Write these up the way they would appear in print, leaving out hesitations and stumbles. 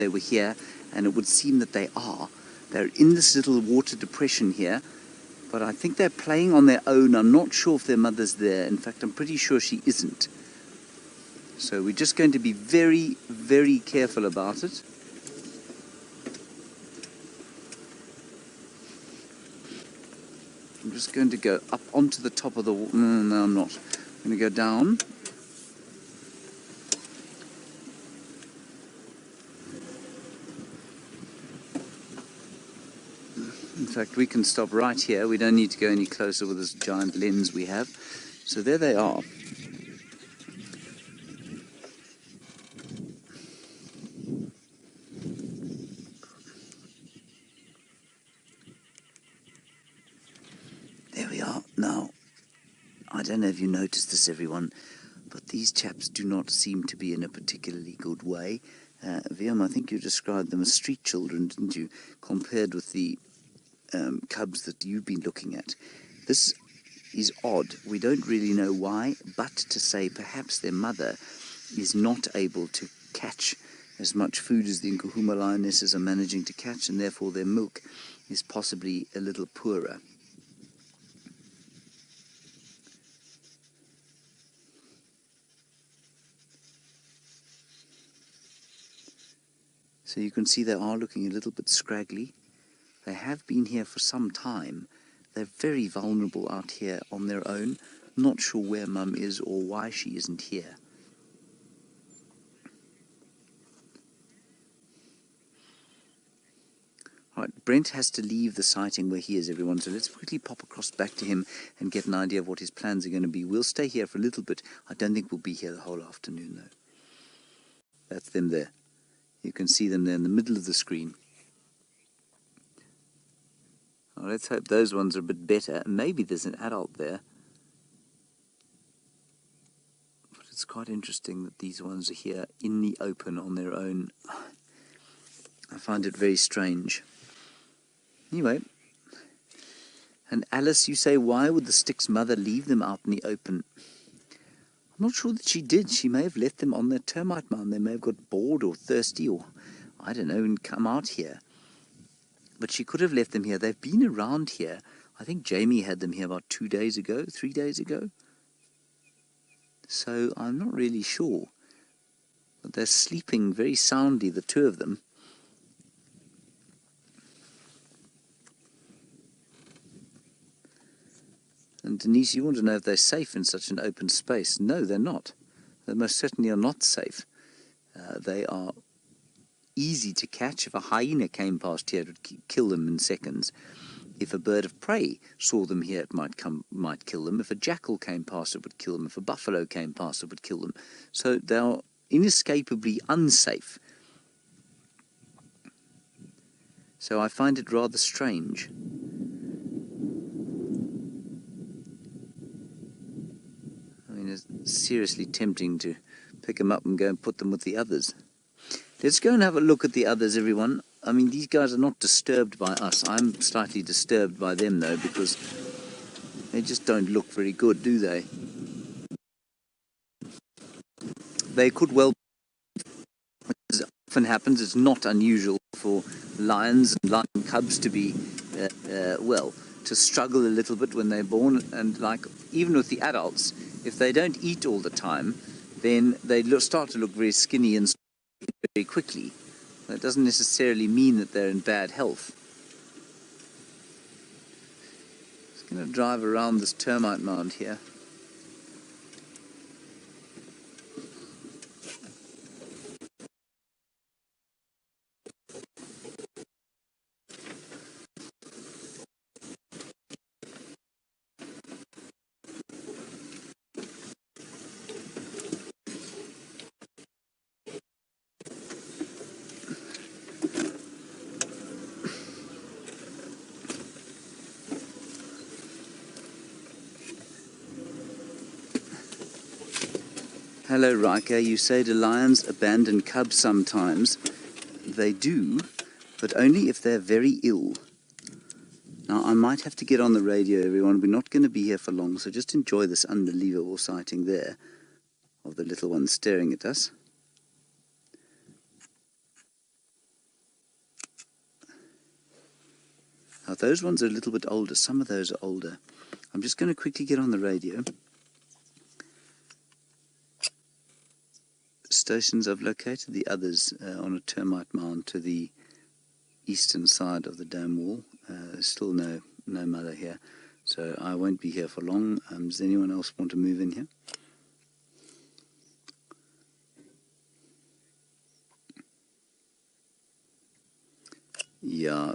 they were here, and it would seem that they are. They're in this little water depression here, but I think they're playing on their own. I'm not sure if their mother's there. In fact, I'm pretty sure she isn't. So we're just going to be very, very careful about it. I'm just going to go up onto the top of the water. No, I'm not. I'm going to go down. In fact, we can stop right here. We don't need to go any closer with this giant lens we have. So there they are. There we are. Now, I don't know if you noticed this, everyone, but these chaps do not seem to be in a particularly good way. Viam, I think you described them as street children, didn't you, compared with the cubs that you've been looking at. This is odd. We don't really know why, but to say perhaps their mother is not able to catch as much food as the Nkuhuma lionesses are managing to catch, and therefore their milk is possibly a little poorer. So you can see they are looking a little bit scraggly. They have been here for some time. They're very vulnerable out here on their own. Not sure where Mum is or why she isn't here. Right, Brent has to leave the sighting where he is, everyone, so let's quickly pop across back to him and get an idea of what his plans are going to be. We'll stay here for a little bit. I don't think we'll be here the whole afternoon, though. That's them there. You can see them there in the middle of the screen. Well, let's hope those ones are a bit better. Maybe there's an adult there. But it's quite interesting that these ones are here in the open on their own. I find it very strange. Anyway. And Alice, you say, why would the Styx mother leave them out in the open? I'm not sure that she did. She may have left them on their termite mound. They may have got bored or thirsty or, I don't know, and come out here. But she could have left them here. They've been around here. I think Jamie had them here about 2 days ago, 3 days ago. So I'm not really sure. But they're sleeping very soundly, the two of them. And Denise, you want to know if they're safe in such an open space. No, they're not. They most certainly are not safe. They are easy to catch. If a hyena came past here, it would kill them in seconds. If a bird of prey saw them here, it might kill them. If a jackal came past, it would kill them. If a buffalo came past, it would kill them. So they are inescapably unsafe. So I find it rather strange. I mean, it's seriously tempting to pick them up and go and put them with the others. Let's go and have a look at the others, everyone. I mean, these guys are not disturbed by us. I'm slightly disturbed by them, though, because they just don't look very good, do they? They could well, as often happens, it's not unusual for lions and lion cubs to be, well, to struggle a little bit when they're born. And like, even with the adults, if they don't eat all the time, then they start to look very skinny and very quickly. That doesn't necessarily mean that they're in bad health. Just going to drive around this termite mound here. Hello, Riker. You say the lions abandon cubs sometimes. They do, but only if they're very ill. Now, I might have to get on the radio, everyone. We're not going to be here for long, so just enjoy this unbelievable sighting there of the little one staring at us. Now those ones are a little bit older. Some of those are older. I'm just going to quickly get on the radio. Stations, I've located the others on a termite mound to the eastern side of the dam wall. Still no mother here, so I won't be here for long. Does anyone else want to move in here? Yeah,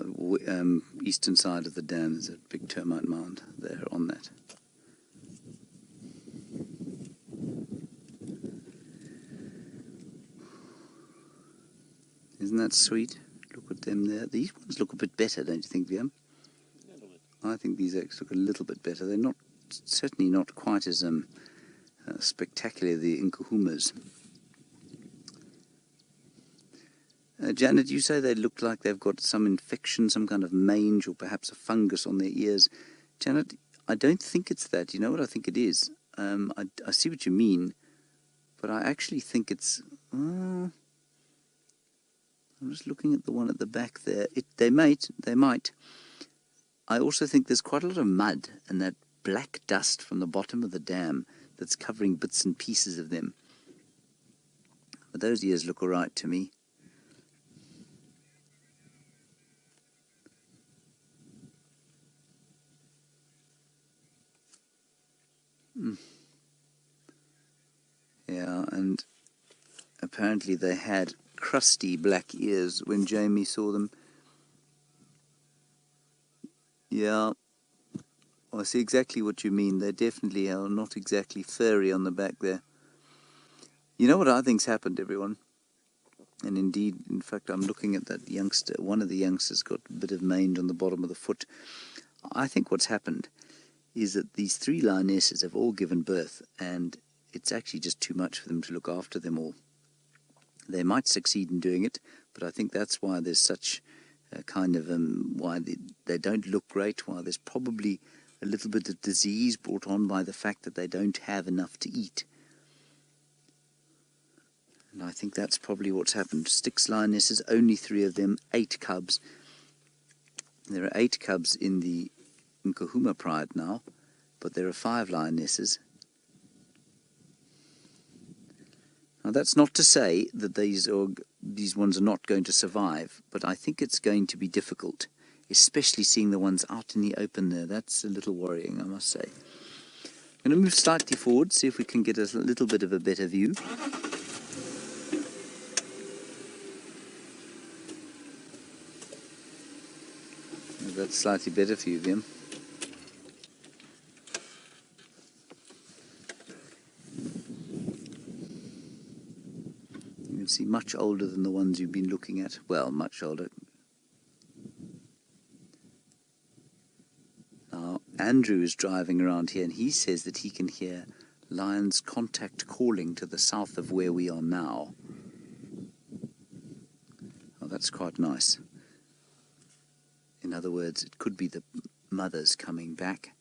eastern side of the dam is a big termite mound there on that. Isn't that sweet? Look at them there. These ones look a bit better, don't you think, Liam? I think these eggs look a little bit better. They're not, certainly not quite as spectacular, the Nkuhumas. Janet, you say they look like they've got some infection, some kind of mange, or perhaps a fungus on their ears. Janet, I don't think it's that. You know what I think it is? I see what you mean, but I actually think it's... I'm just looking at the one at the back there. They might. I also think there's quite a lot of mud and that black dust from the bottom of the dam that's covering bits and pieces of them. But those ears look all right to me. Yeah, and apparently they had crusty black ears when Jamie saw them. Yeah, I see exactly what you mean. They definitely are not exactly furry on the back there. You know what I think's happened, everyone? And indeed, in fact, I'm looking at that youngster. One of the youngsters got a bit of mange on the bottom of the foot. I think what's happened is that these 3 lionesses have all given birth, and it's actually just too much for them to look after them all. They might succeed in doing it, but I think that's why there's such a kind of why they don't look great, why there's probably a little bit of disease brought on by the fact that they don't have enough to eat. And I think that's probably what's happened. Styx lionesses, only 3 of them, 8 cubs. There are 8 cubs in the Nkuhuma pride now, but there are 5 lionesses. Now that's not to say that these ones are not going to survive, but I think it's going to be difficult, especially seeing the ones out in the open there. That's a little worrying, I must say. I'm going to move slightly forward, see if we can get a little bit of a better view. That's slightly better for you, Liam. You can see much older than the ones you've been looking at. Well, much older. Now, Andrew is driving around here, and he says that he can hear lions contact calling to the south of where we are now. Oh, that's quite nice. In other words, it could be the mothers coming back.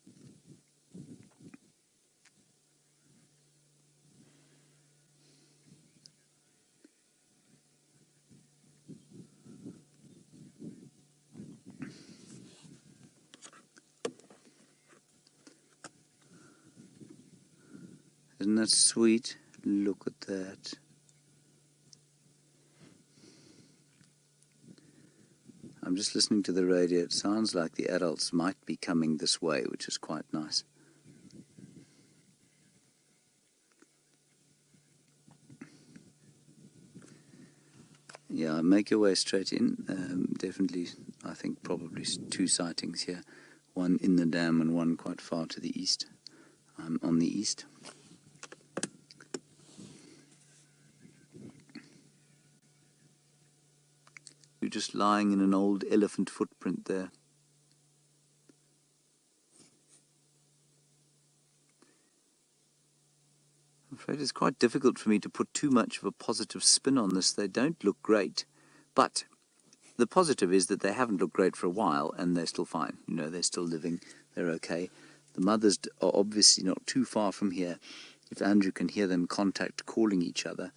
Isn't that sweet? Look at that. I'm just listening to the radio. It sounds like the adults might be coming this way, which is quite nice. Yeah, make your way straight in. Definitely, I think probably 2 sightings here. One in the dam and one quite far to the east. I'm on the east. You're just lying in an old elephant footprint there. I'm afraid it's quite difficult for me to put too much of a positive spin on this. They don't look great, but the positive is that they haven't looked great for a while, and they're still fine. You know, they're still living. They're okay. The mothers are obviously not too far from here. If Andrew can hear them contact calling each other.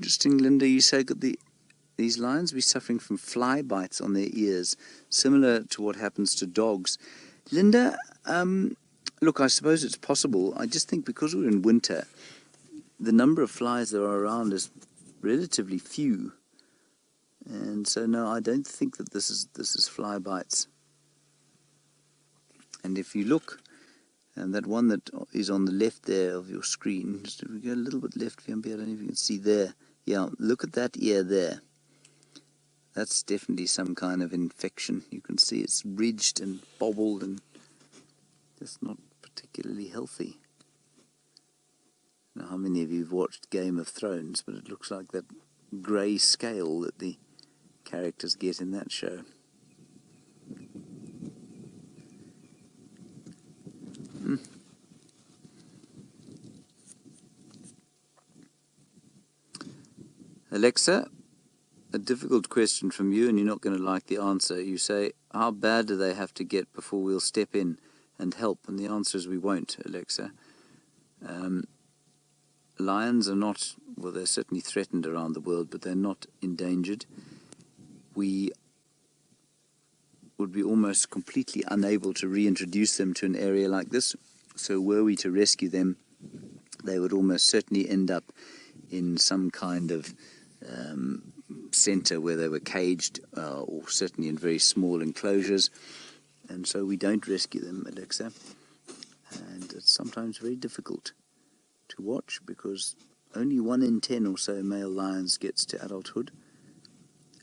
Interesting, Linda, you say that these lions be suffering from fly bites on their ears, similar to what happens to dogs. Linda, look, I suppose it's possible. I just think because we're in winter, the number of flies that are around is relatively few. And so, no, I don't think that this is fly bites. And if you look, and that one that is on the left there of your screen, just if we go a little bit left, I don't know if you can see there. Yeah, look at that ear there. That's definitely some kind of infection. You can see it's ridged and bobbled and just not particularly healthy. I don't know how many of you have watched Game of Thrones, but it looks like that grey scale that the characters get in that show. Alexa, a difficult question from you, and you're not going to like the answer. You say, how bad do they have to get before we'll step in and help? And the answer is we won't, Alexa. Lions are not, well, they're certainly threatened around the world, but they're not endangered. We would be almost completely unable to reintroduce them to an area like this. So were we to rescue them, they would almost certainly end up in some kind of centre where they were caged, or certainly in very small enclosures. And so we don't rescue them, Alexa. And it's sometimes very difficult to watch because only 1 in 10 or so male lions gets to adulthood,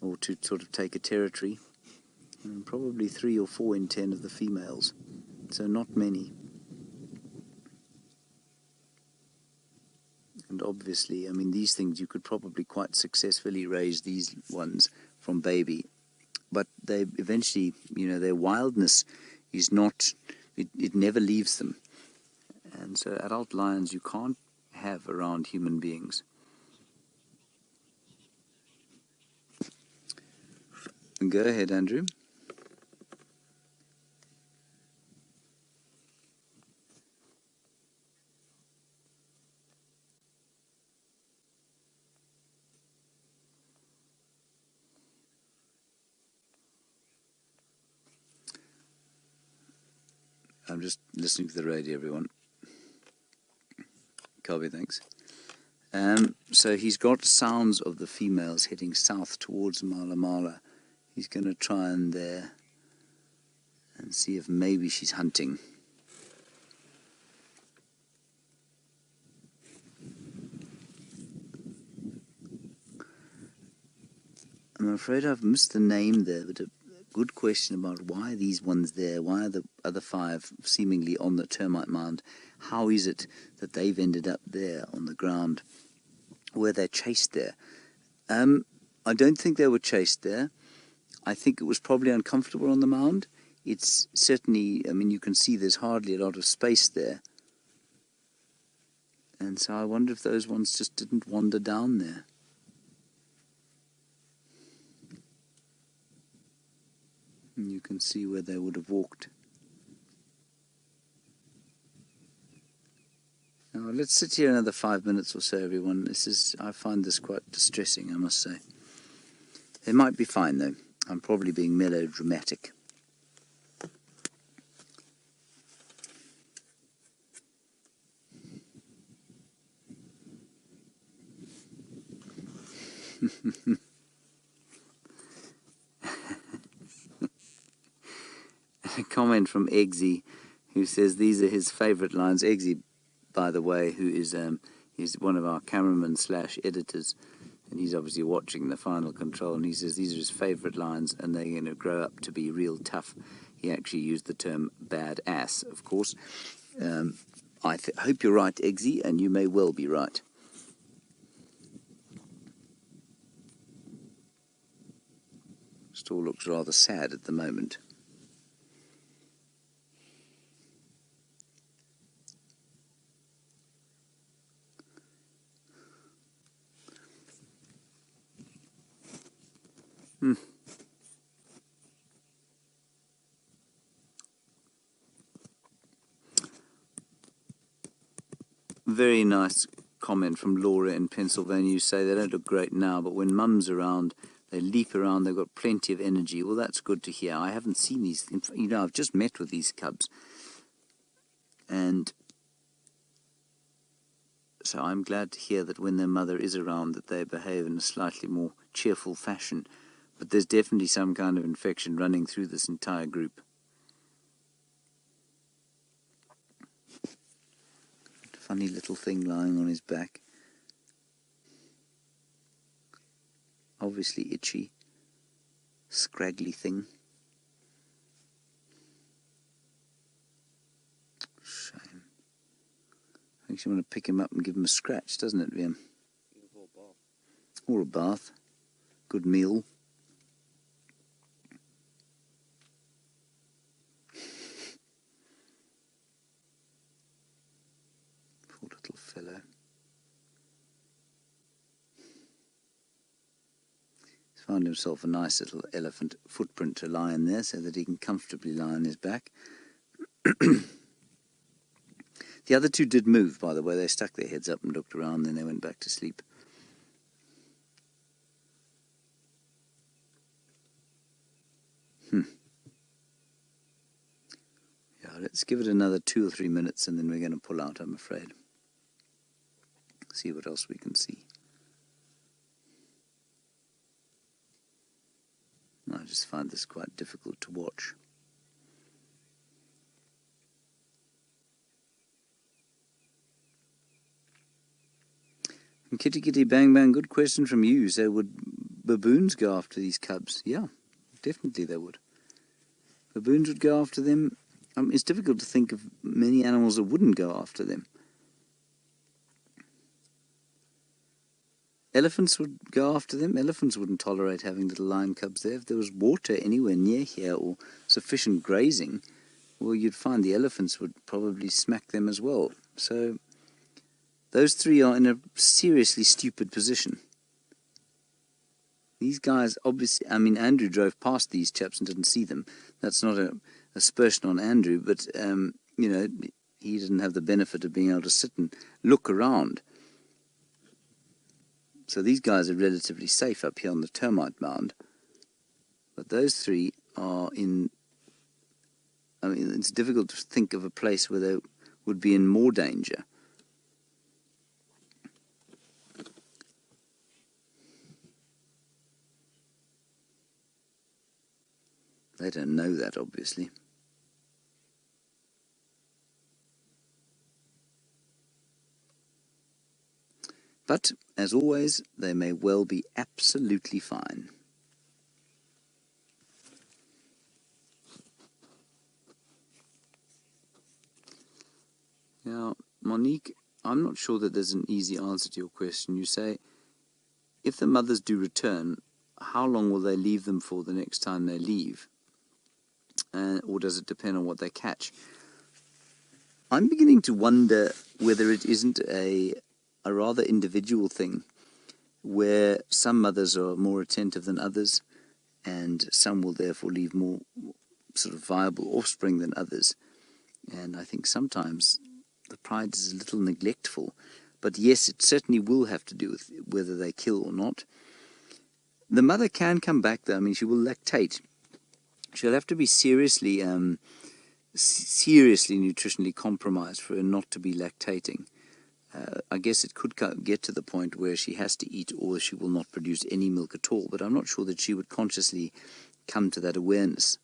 or to sort of take a territory, and probably 3 or 4 in 10 of the females. So not many. And obviously, I mean, these things you could probably quite successfully raise these ones from baby. But they eventually, you know, their wildness is not, it never leaves them. And so adult lions you can't have around human beings. Go ahead, Andrew. I'm just listening to the radio, everyone. Copy, thanks. So he's got sounds of the females heading south towards Mala Mala. He's going to try and see if maybe she's hunting. I'm afraid I've missed the name there, but a good question about why these ones there, why are the other 5 seemingly on the termite mound? How is it that they've ended up there on the ground? Were they chased there? I don't think they were chased there. I think it was probably uncomfortable on the mound. It's certainly, I mean, you can see there's hardly a lot of space there. And so I wonder if those ones just didn't wander down there. And you can see where they would have walked. Now, let's sit here another 5 minutes or so, everyone. I find this quite distressing, I must say. They might be fine, though. I'm probably being melodramatic. A comment from Eggsy, who says these are his favourite lines. Eggsy, by the way, who is he's one of our cameramen / editors, and he's obviously watching the final control, and he says these are his favourite lines, and they're going to grow up to be real tough. He actually used the term badass, of course. I hope you're right, Eggsy, and you may well be right. It all looks rather sad at the moment. Very nice comment from Laura in Pennsylvania. You say they don't look great now, but when Mum's around, they leap around, they've got plenty of energy. Well, that's good to hear. I haven't seen these, you know, I've just met with these cubs. And so I'm glad to hear that when their mother is around that they behave in a slightly more cheerful fashion. But there's definitely some kind of infection running through this entire group. Funny little thing lying on his back. Obviously itchy, scraggly thing. Shame. Makes you want to pick him up and give him a scratch, doesn't it, Liam? Or a bath. Good meal. Poor little fellow. He's found himself a nice little elephant footprint to lie in there so that he can comfortably lie on his back. The other two did move, by the way. They stuck their heads up and looked around, then they went back to sleep. Yeah, let's give it another 2 or 3 minutes and then we're going to pull out, I'm afraid. See what else we can see. I just find this quite difficult to watch. And Kitty Kitty Bang Bang, good question from you. So would baboons go after these cubs? Yeah, definitely they would. Baboons would go after them. It's difficult to think of many animals that wouldn't go after them. Elephants would go after them. Elephants wouldn't tolerate having little lion cubs there. If there was water anywhere near here or sufficient grazing, well, you'd find the elephants would probably smack them as well. So those three are in a seriously stupid position. These guys, obviously, I mean, Andrew drove past these chaps and didn't see them. That's not a aspersion on Andrew, but, you know, he didn't have the benefit of being able to sit and look around. So these guys are relatively safe up here on the termite mound. But those three are in... I mean, it's difficult to think of a place where they would be in more danger. They don't know that, obviously. But, as always, they may well be absolutely fine. Now, Monique, I'm not sure that there's an easy answer to your question. You say, if the mothers do return, how long will they leave them for the next time they leave? Or does it depend on what they catch? I'm beginning to wonder whether it isn't a rather individual thing, where some mothers are more attentive than others, and some will therefore leave more sort of viable offspring than others. And I think sometimes the pride is a little neglectful. But yes, it certainly will have to do with whether they kill or not. The mother can come back, though. I mean, she will lactate. She'll have to be seriously nutritionally compromised for her not to be lactating. I guess it could get to the point where she has to eat or she will not produce any milk at all, but I'm not sure that she would consciously come to that awareness.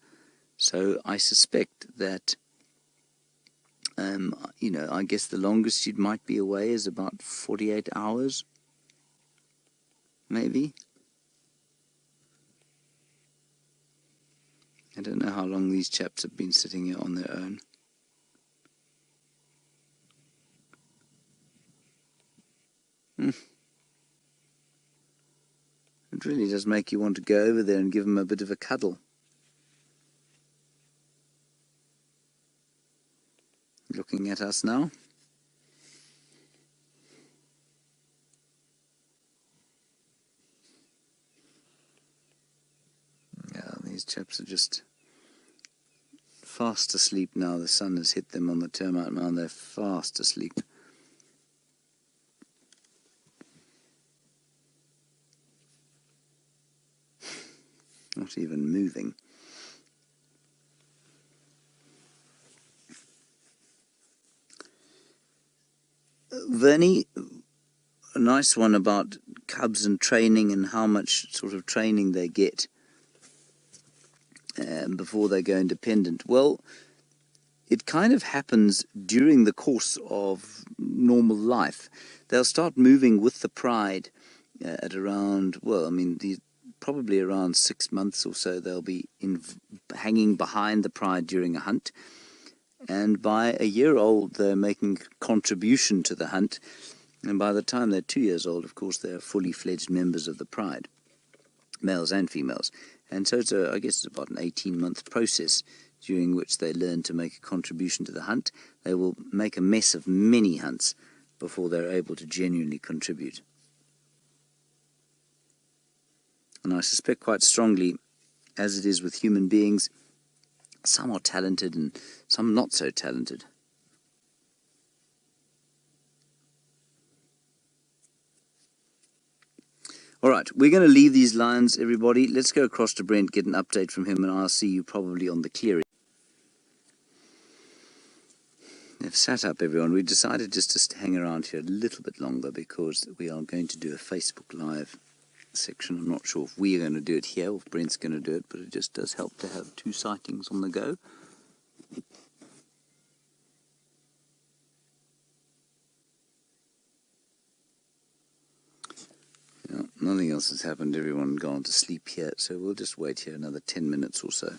So I suspect that, you know, I guess the longest she might be away is about 48 hours, maybe. I don't know how long these chaps have been sitting here on their own. It really does make you want to go over there and give them a bit of a cuddle. Looking at us now. Yeah, these chaps are just fast asleep now. The sun has hit them on the termite mound. They're fast asleep. not even moving. Vernie, a nice one about cubs and training and how much sort of training they get before they go independent. Well, it kind of happens during the course of normal life. They'll start moving with the pride at around, well, I mean, probably around 6 months or so. They'll be hanging behind the pride during a hunt. And by a year old, they're making contribution to the hunt. And by the time they're 2 years old, of course, they're fully fledged members of the pride, males and females. And so it's I guess it's about an 18-month process during which they learn to make a contribution to the hunt. They will make a mess of many hunts before they're able to genuinely contribute. And I suspect quite strongly, as it is with human beings, some are talented and some not so talented. All right, we're going to leave these lines, everybody. Let's go across to Brent, get an update from him, and I'll see you probably on the clearing. They've sat up, everyone. We decided just to hang around here a little bit longer because we are going to do a Facebook Live section. I'm not sure if we are going to do it here or if Brent's going to do it, but it just does help to have 2 sightings on the go. Yeah, nothing else has happened. Everyone gone to sleep here, so we'll just wait here another 10 minutes or so.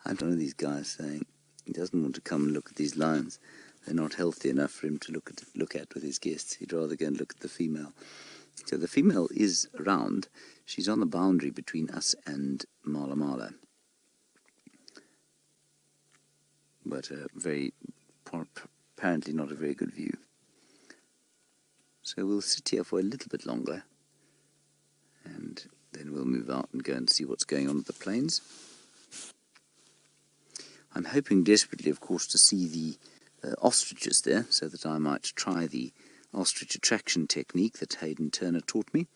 I'm one of these guys saying he doesn't want to come and look at these lions. They're not healthy enough for him to look at with his guests. He'd rather go and look at the female. So the female is around. She's on the boundary between us and Mala Mala. But apparently not a very good view. So we'll sit here for a little bit longer, and then we'll move out and go and see what's going on at the plains. I'm hoping desperately, of course, to see the ostriches there, so that I might try the ostrich attraction technique that Hayden Turner taught me,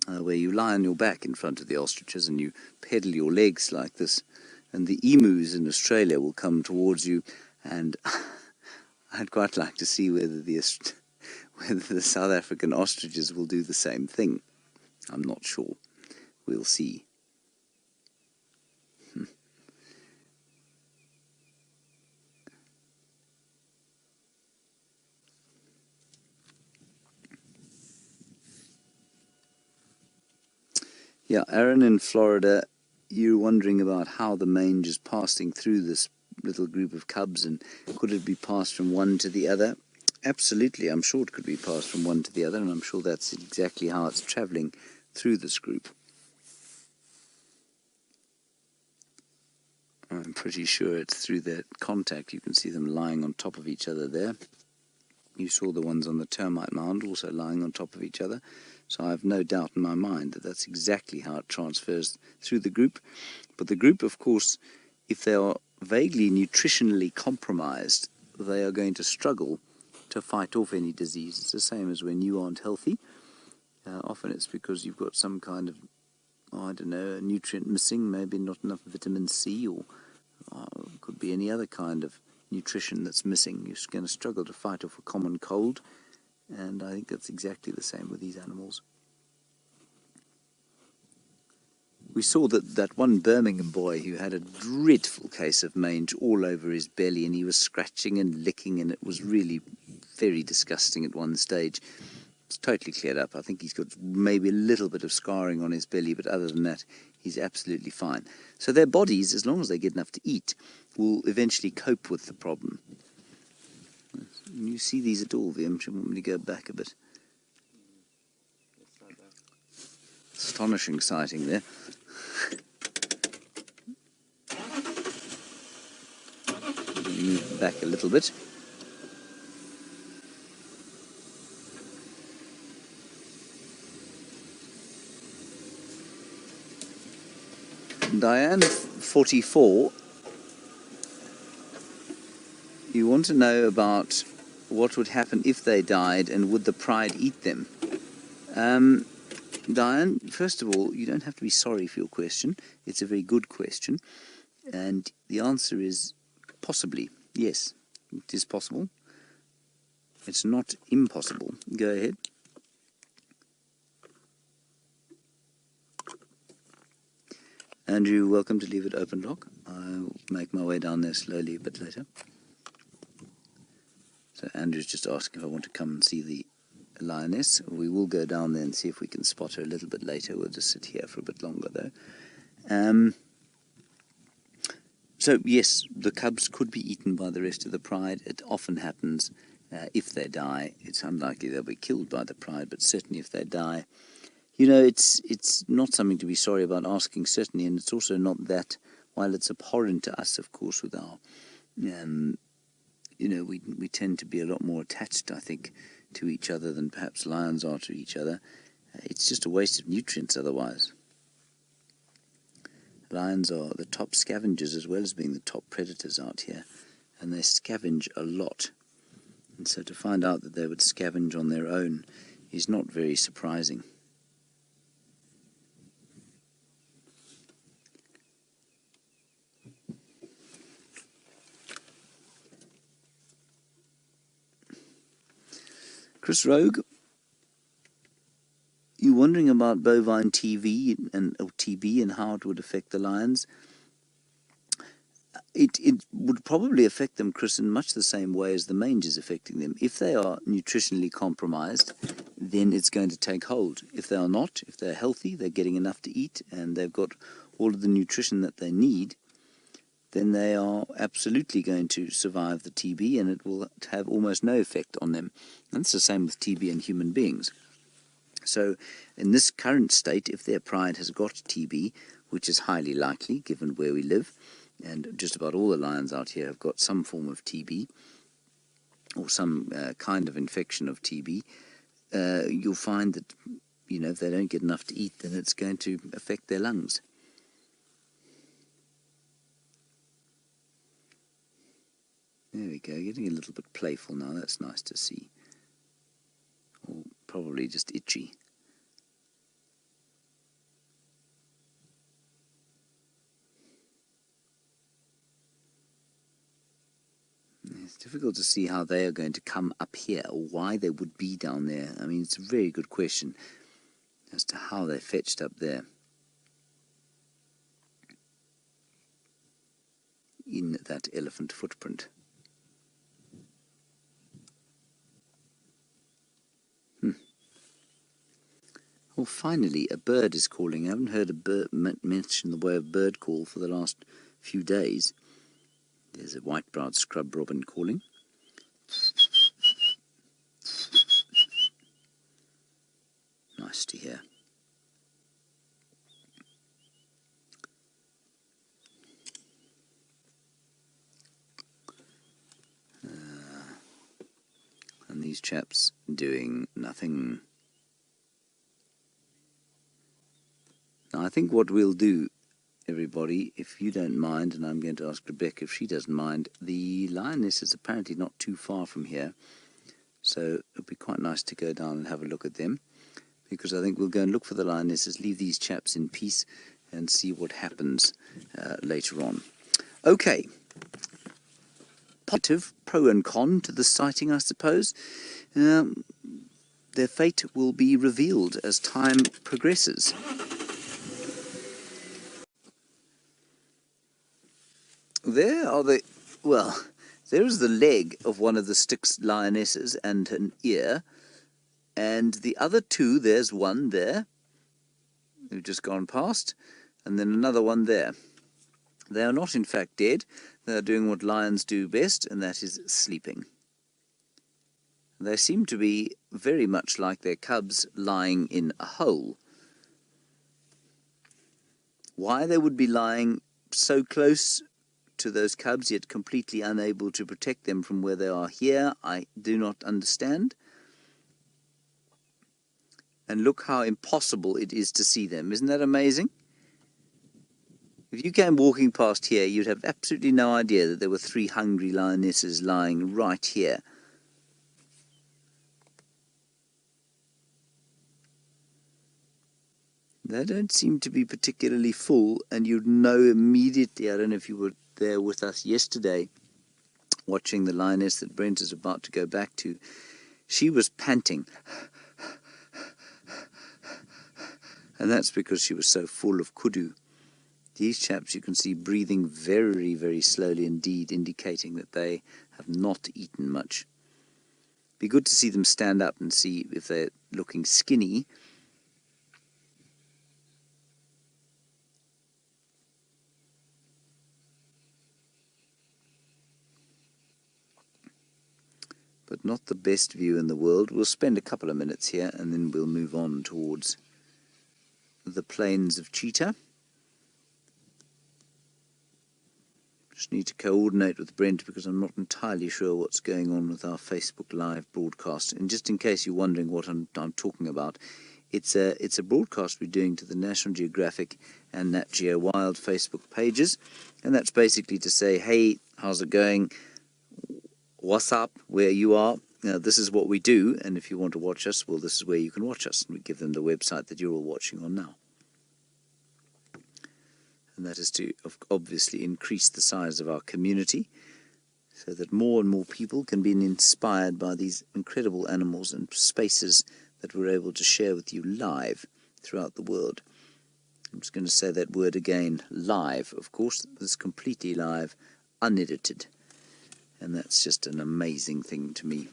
where you lie on your back in front of the ostriches and you pedal your legs like this, and the emus in Australia will come towards you, and I'd quite like to see whether the South African ostriches will do the same thing. I'm not sure. We'll see. Yeah, Aaron in Florida, you're wondering about how the mange is passing through this little group of cubs, and could it be passed from one to the other? Absolutely, I'm sure it could be passed from one to the other, and I'm sure that's exactly how it's traveling through this group. I'm pretty sure it's through that contact. You can see them lying on top of each other there. You saw the ones on the termite mound also lying on top of each other. So I have no doubt in my mind that that's exactly how it transfers through the group. But the group, of course, if they are vaguely nutritionally compromised, they are going to struggle to fight off any disease. It's the same as when you aren't healthy. Often it's because you've got some kind of, I don't know, a nutrient missing, maybe not enough vitamin C, or could be any other kind of nutrition that's missing. You're going to struggle to fight off a common cold, and I think that's exactly the same with these animals. We saw that one Birmingham boy who had a dreadful case of mange all over his belly, and he was scratching and licking, and it was really very disgusting at one stage. It's totally cleared up. I think he's got maybe a little bit of scarring on his belly, but other than that, he's absolutely fine. So their bodies, as long as they get enough to eat, will eventually cope with the problem. Can you see these at all, Vim? Should we want me to go back a bit? Astonishing sighting there. Move back a little bit. Diane 44, you want to know about what would happen if they died, and would the pride eat them? Diane, first of all, you don't have to be sorry for your question. It's a very good question. And the answer is possibly. Yes, it is possible. It's not impossible. Go ahead. Andrew, welcome to Leave It Open Lock. I'll make my way down there slowly a bit later. So Andrew's just asking if I want to come and see the lioness. We will go down there and see if we can spot her a little bit later. We'll just sit here for a bit longer though. So yes, the cubs could be eaten by the rest of the pride. It often happens. If they die, it's unlikely they'll be killed by the pride, but certainly if they die, you know, it's not something to be sorry about asking, certainly, and it's also not that, while it's abhorrent to us, of course, with our, you know, we tend to be a lot more attached, I think, to each other than perhaps lions are to each other. It's just a waste of nutrients otherwise. Lions are the top scavengers as well as being the top predators out here, and they scavenge a lot. And so to find out that they would scavenge on their own is not very surprising. Chris Rogue, you're wondering about bovine TB and how it would affect the lions. It would probably affect them, Chris, in much the same way as the mange is affecting them. If they are nutritionally compromised, then it's going to take hold. If they are not, if they're healthy, they're getting enough to eat, and they've got all of the nutrition that they need, then they are absolutely going to survive the TB, and it will have almost no effect on them. And it's the same with TB in human beings. So in this current state, if their pride has got TB, which is highly likely given where we live, and just about all the lions out here have got some form of TB, or some kind of infection of TB, you'll find that, you know, if they don't get enough to eat, then it's going to affect their lungs. There we go, getting a little bit playful now, that's nice to see. Or probably just itchy. It's difficult to see how they are going to come up here, or why they would be down there. I mean, it's a very good question as to how they fetched up there in that elephant footprint. Well, finally, a bird is calling. I haven't heard a bird mention the way of bird call for the last few days. There's a white-browed scrub robin calling. Nice to hear. And these chaps doing nothing. Now, I think what we'll do, everybody, if you don't mind, and I'm going to ask Rebecca if she doesn't mind, the lioness is apparently not too far from here, so it'd be quite nice to go down and have a look at them, because I think we'll go and look for the lionesses, leave these chaps in peace, and see what happens later on. Okay. Positive, pro and con to the sighting, I suppose. Their fate will be revealed as time progresses. There are the, well, there is the leg of one of the Styx lionesses and an ear, and the other two, there's one there, who've just gone past, and then another one there. They are not in fact dead, they are doing what lions do best, and that is sleeping. They seem to be very much like their cubs lying in a hole. Why they would be lying so close to those cubs, yet completely unable to protect them from where they are here, I do not understand. And look how impossible it is to see them. Isn't that amazing? If you came walking past here, you'd have absolutely no idea that there were 3 hungry lionesses lying right here. They don't seem to be particularly full, and you'd know immediately. I don't know if you were there with us yesterday watching the lioness that Brent is about to go back to. She was panting, and that's because she was so full of kudu. These chaps you can see breathing very, very slowly indeed, indicating that they have not eaten much. Be good to see them stand up and see if they're looking skinny. But not the best view in the world. We'll spend a couple of minutes here and then we'll move on towards the plains of Cheetah. Just need to coordinate with Brent because I'm not entirely sure what's going on with our Facebook Live broadcast. And just in case you're wondering what I'm talking about, it's a broadcast we're doing to the National Geographic and Nat.Geo Wild Facebook pages. And that's basically to say, hey, how's it going? What's up? Where you are? This is what we do. And if you want to watch us, well, this is where you can watch us. And we give them the website that you're all watching on now. And that is to obviously increase the size of our community so that more and more people can be inspired by these incredible animals and spaces that we're able to share with you live throughout the world. I'm just going to say that word again, live. Of course, this is completely live, unedited. And that's just an amazing thing to me.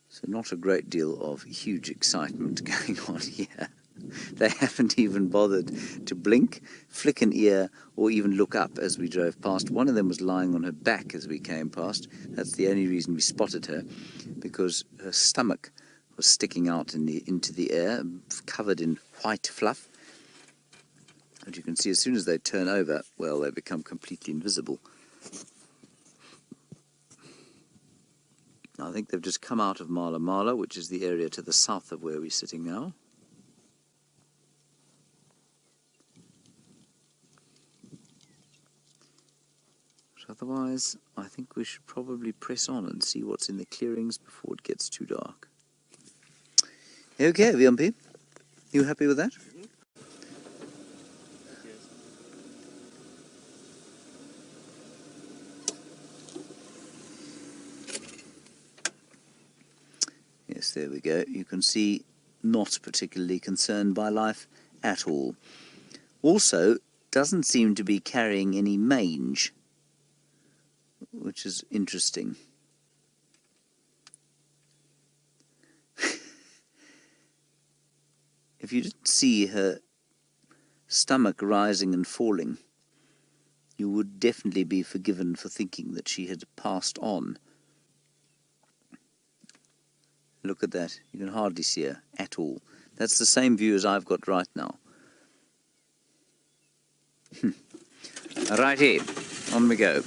So not a great deal of huge excitement going on here. They haven't even bothered to blink, flick an ear, or even look up as we drove past. One of them was lying on her back as we came past. That's the only reason we spotted her, because her stomach was sticking out into the air, covered in white fluff. As you can see, as soon as they turn over, well, they become completely invisible. I think they've just come out of Mala Mala, which is the area to the south of where we're sitting now. But otherwise, I think we should probably press on and see what's in the clearings before it gets too dark. Okay, VMP, you happy with that? Yes, there we go. You can see not particularly concerned by life at all. Also, doesn't seem to be carrying any mange, which is interesting. If you didn't see her stomach rising and falling, you would definitely be forgiven for thinking that she had passed on. Look at that. You can hardly see her at all. That's the same view as I've got right now. Right here. On we go.